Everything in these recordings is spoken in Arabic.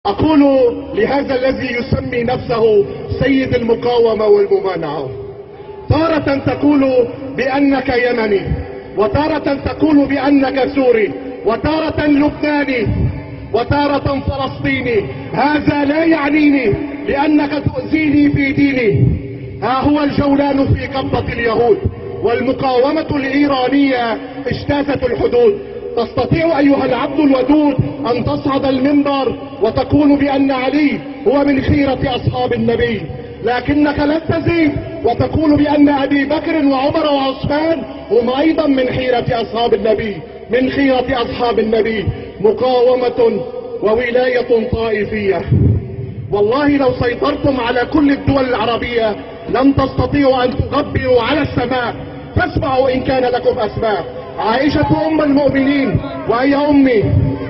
أقول لهذا الذي يسمي نفسه سيد المقاومة والممانعة، تارة تقول بأنك يمني، وتارة تقول بأنك سوري، وتارة لبناني، وتارة فلسطيني. هذا لا يعنيني لأنك تؤذيني في ديني. ها هو الجولان في قبضة اليهود، والمقاومة الإيرانية اجتازت الحدود. تستطيع أيها العبد الودود أن تصعد المنبر وتقول بأن علي هو من خيرة أصحاب النبي، لكنك لن تزيد وتقول بأن أبي بكر وعمر وعثمان هم أيضا من خيرة أصحاب النبي، من خيرة أصحاب النبي. مقاومة وولاية طائفية. والله لو سيطرتم على كل الدول العربية لن تستطيعوا أن تغبروا على السماء فاسمعوا إن كان لكم أسماء. عائشة أم المؤمنين وهي أمي،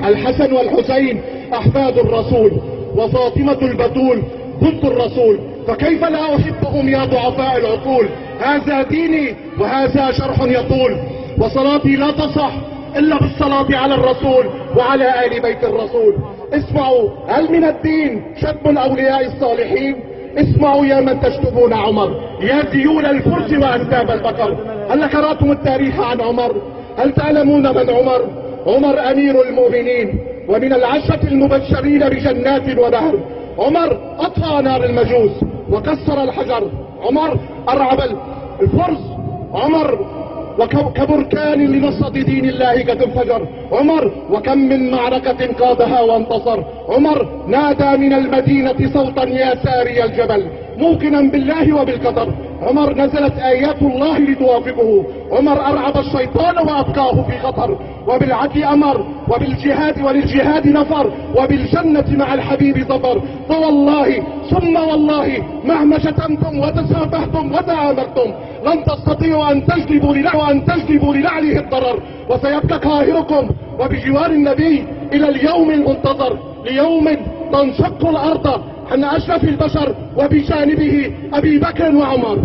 الحسن والحسين أحفاد الرسول، وفاطمة البتول بنت الرسول، فكيف لا أحبهم يا ضعفاء العقول؟ هذا ديني وهذا شرح يطول، وصلاتي لا تصح إلا بالصلاة على الرسول وعلى آل بيت الرسول. اسمعوا، هل من الدين شتم الأولياء الصالحين؟ اسمعوا يا من تشتمون عمر، يا ديول الفرس وأنساب البقر، هل قرأتم التاريخ عن عمر؟ هل تعلمون من عمر؟ عمر أمير المؤمنين ومن العشرة المبشرين بجنات ونهر. عمر أطفأ نار المجوس وكسر الحجر. عمر أرعب الفرس. عمر وكبركان لنصرة دين الله قد انفجر. عمر وكم من معركة قادها وانتصر. عمر نادى من المدينة صوتا يا ساري الجبل موقنا بالله وبالقدر. عمر نزلت آيات الله لتوافقه. عمر أرعب الشيطان وأبقاه في خطر. وبالعدل أمر، وبالجهاد وللجهاد نفر، وبالجنة مع الحبيب ظفر. فوالله ثم والله مهما شتمتم وتسافهتم وتآمرتم لن تستطيعوا أن تجلبوا لنعله الضرر، وسيبقى قاهركم وبجوار النبي إلى اليوم المنتظر، ليوم تنشق الأرض عن أشرف البشر وبجانبه أبي بكر وعمر.